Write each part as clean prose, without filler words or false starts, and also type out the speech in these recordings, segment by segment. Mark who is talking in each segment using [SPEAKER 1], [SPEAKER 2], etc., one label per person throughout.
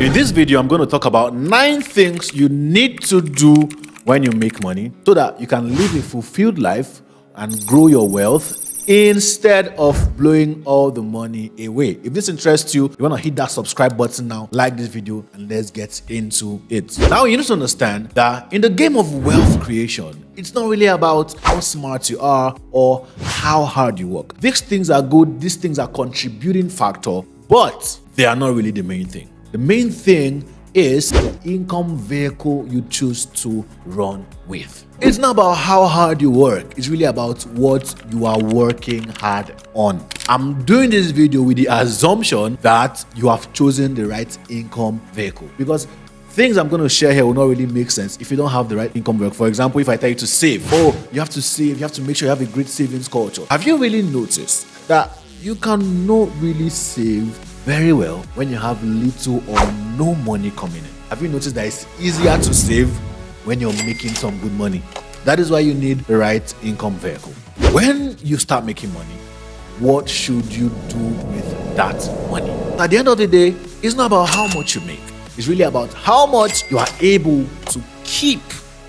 [SPEAKER 1] In this video, I'm going to talk about 9 things you need to do when you make money so that you can live a fulfilled life and grow your wealth instead of blowing all the money away. If this interests you, you want to hit that subscribe button now, like this video, and let's get into it. Now, you need to understand that in the game of wealth creation, it's not really about how smart you are or how hard you work. These things are good, these things are contributing factor, but they are not really the main thing. The main thing is the income vehicle you choose to run with. It's not about how hard you work, it's really about what you are working hard on. I'm doing this video with the assumption that you have chosen the right income vehicle, because things I'm going to share here will not really make sense if you don't have the right income vehicle. For example, if I tell you to save, you have to save, you have to make sure you have a great savings culture. Have you really noticed that you cannot really save very well when you have little or no money coming in? Have you noticed that it's easier to save when you're making some good money? That is why you need the right income vehicle. When you start making money, what should you do with that money? At the end of the day, it's not about how much you make. It's really about how much you are able to keep.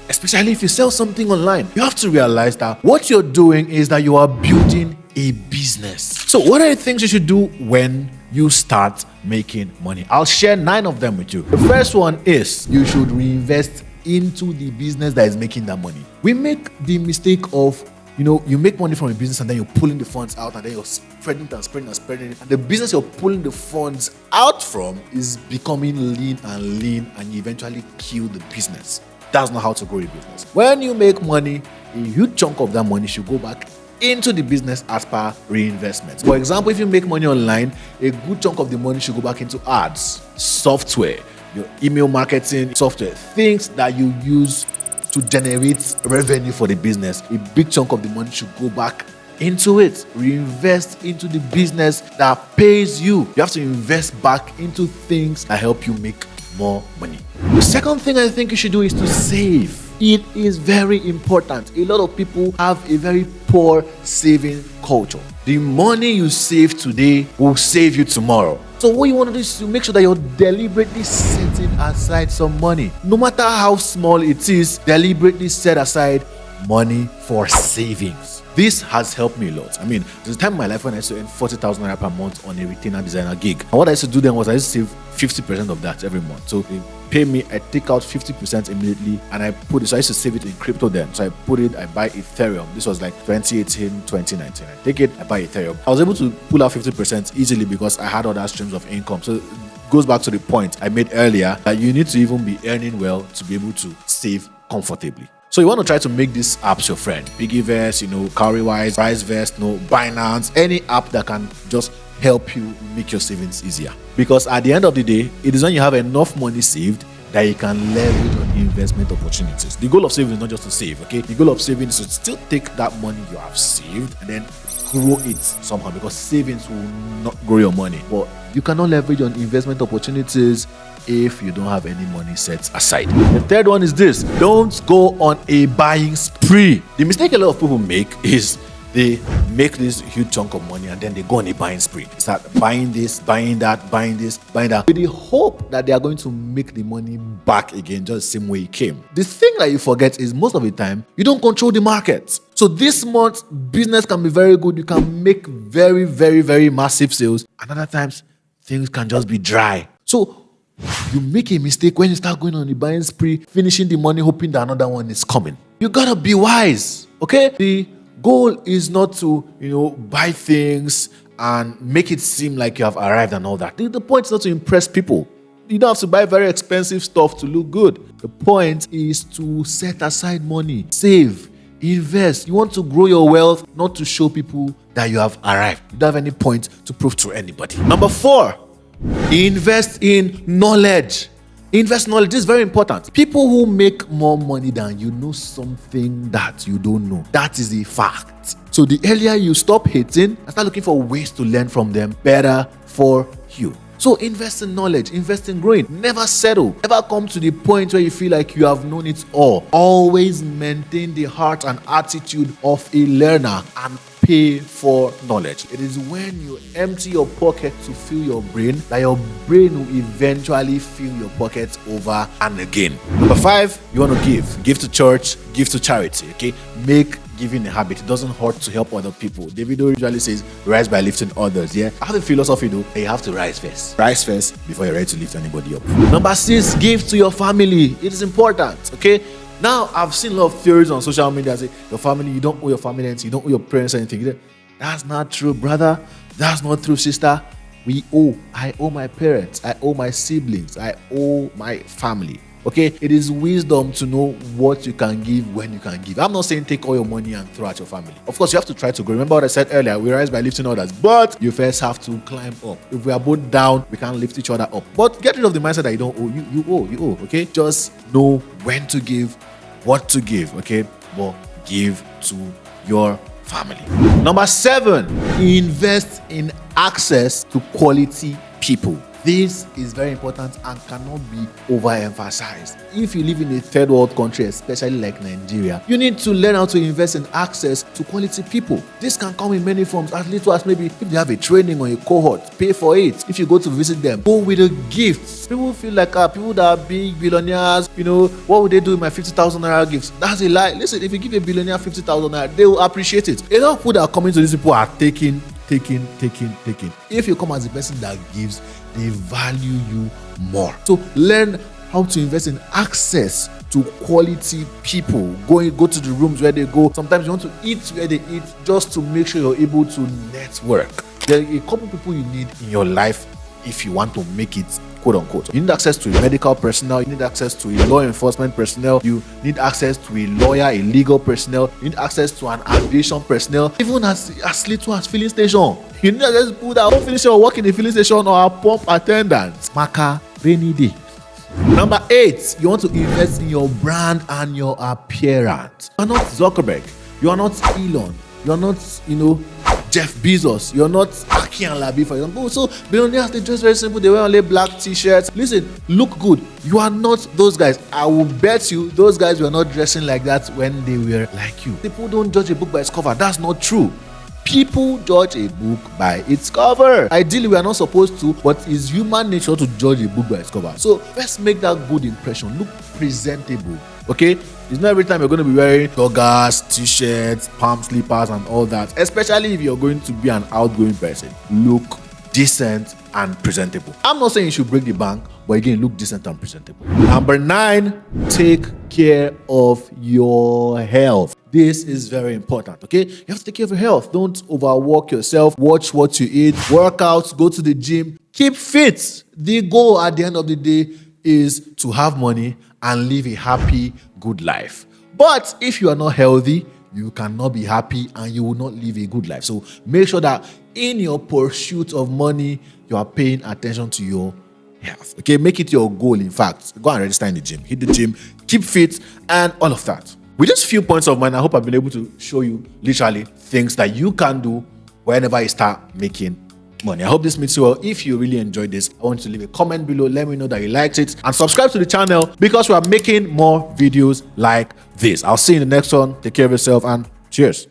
[SPEAKER 1] Especially if you sell something online, you have to realize that what you're doing is that you are building a business. So what are the things you should do when you start making money? I'll share 9 of them with you. The first one is you should reinvest into the business that is making that money. We make the mistake of, you make money from a business and then you're pulling the funds out and then you're spreading it and spreading and spreading it. And the business you're pulling the funds out from is becoming lean and you eventually kill the business. That's not how to grow a business. When you make money, a huge chunk of that money should go back into the business as per reinvestment. For example, if you make money online, a good chunk of the money should go back into ads, software, your email marketing software, things that you use to generate revenue for the business. A big chunk of the money should go back into it. Reinvest into the business that pays you. You have to invest back into things that help you make more money. The second thing I think you should do is to save. It is very important. A lot of people have a very poor saving culture. The money you save today will save you tomorrow. So what you want to do is to make sure that you're deliberately setting aside some money. No matter how small it is, deliberately set aside money for savings. This has helped me a lot. I mean, there's a time in my life when I used to earn 40,000 naira per month on a retainer designer gig. And what I used to do then was I used to save 50% of that every month. So they pay me, I take out 50% immediately and I put it. So I used to save it in crypto then. So I put it, I buy Ethereum. This was like 2018, 2019. I take it, I buy Ethereum. I was able to pull out 50% easily because I had other streams of income. So it goes back to the point I made earlier that you need to even be earning well to be able to save comfortably. So you want to try to make these apps your friend. Piggyvest, Cowrywise, Reinvest, Binance, any app that can just help you make your savings easier. Because at the end of the day, it is when you have enough money saved that you can leverage on investment opportunities. The goal of saving is not just to save, okay? The goal of saving is to still take that money you have saved and then grow it somehow, because savings will not grow your money. But you cannot leverage on investment opportunities if you don't have any money set aside. The third one is this: don't go on a buying spree. The mistake a lot of people make is they make this huge chunk of money and then they go on a buying spree. Start buying this, buying that, buying this, buying that, with the hope that they are going to make the money back again just the same way it came. The thing that you forget is most of the time, you don't control the market. So this month, business can be very good. You can make very, very, very massive sales. And other times, things can just be dry. So you make a mistake when you start going on the buying spree, finishing the money, hoping that another one is coming. You gotta be wise, okay? The goal is not to, buy things and make it seem like you have arrived and all that. The point is not to impress people. You don't have to buy very expensive stuff to look good. The point is to set aside money, save, invest. You want to grow your wealth, not to show people that you have arrived. You don't have any point to prove to anybody. Number 4, invest in knowledge. Invest knowledge. This is very important. People who make more money than you know something that you don't know. That is a fact. So the earlier you stop hating and start looking for ways to learn from them, better for you. So invest in knowledge, invest in growing. Never settle. Never come to the point where you feel like you have known it all. Always maintain the heart and attitude of a learner and pay for knowledge. It is when you empty your pocket to fill your brain that your brain will eventually fill your pockets over and again. Number 5, you want to give. Give to church, give to charity. Okay, make giving a habit. It doesn't hurt to help other people. David usually says, rise by lifting others. Yeah, I have a philosophy though, that you have to rise first. Rise first before you're ready to lift anybody up. Number 6, give to your family. It is important. Okay. Now, I've seen a lot of theories on social media say your family, you don't owe your family anything, you don't owe your parents anything. That's not true, brother. That's not true, sister. We owe. I owe my parents. I owe my siblings. I owe my family. Okay, it is wisdom to know what you can give when you can give. I'm not saying take all your money and throw at your family. Of course, you have to try to grow. Remember what I said earlier, we rise by lifting others, but you first have to climb up. If we are both down, we can't lift each other up. But get rid of the mindset that you don't owe. You owe, okay? Just know when to give, what to give, okay? But give to your family. Number 7, invest in access to quality people. This is very important and cannot be overemphasized. If you live in a third world country, especially like Nigeria, you need to learn how to invest in access to quality people. This can come in many forms, as little as maybe if they have a training or a cohort, pay for it. If you go to visit them, go with a gift. People feel like people that are big billionaires, what would they do with my 50,000 naira gifts? That's a lie. Listen, if you give a billionaire 50,000 naira, they will appreciate it. A lot of people that are coming to these people are taking. If you come as a person that gives, they value you more. So learn how to invest in access to quality people. Go to the rooms where they go. Sometimes you want to eat where they eat just to make sure you're able to network. There are a couple people you need in your life if you want to make it, quote unquote. You need access to a medical personnel, you need access to a law enforcement personnel, you need access to a lawyer, a legal personnel, you need access to an aviation personnel, even as little as filling station. You need access to people that won't finish or work in the filling station or a pump attendant. Maka, rainy day. Number 8, you want to invest in your brand and your appearance. You are not Zuckerberg, you are not Elon, you are not, Jeff Bezos, you're not Aki and Labi, for example. So billionaires, they dress very simple. They wear only black t-shirts. Listen, look good. You are not those guys. I will bet you those guys were not dressing like that when they were like you. People don't judge a book by its cover. That's not true. People judge a book by its cover. Ideally, we are not supposed to, but it's human nature to judge a book by its cover. So let's make that good impression. Look presentable, okay? It's not every time you're going to be wearing joggers, t-shirts, palm slippers, and all that. Especially if you're going to be an outgoing person. Look decent and presentable. I'm not saying you should break the bank, but again, look decent and presentable. Number 9, take care of your health. This is very important, okay? You have to take care of your health. Don't overwork yourself. Watch what you eat. Work out. Go to the gym. Keep fit. The goal at the end of the day is to have money and live a happy, good life. But if you are not healthy, you cannot be happy and you will not live a good life. So make sure that in your pursuit of money, you are paying attention to your health. Okay, make it your goal. In fact, go and register in the gym. Hit the gym, keep fit, and all of that. With just few points of mine, I hope I've been able to show you literally things that you can do whenever you start making money. I hope this meets you well. If you really enjoyed this, I want you to leave a comment below. Let me know that you liked it and subscribe to the channel because we are making more videos like this. I'll see you in the next one. Take care of yourself and cheers.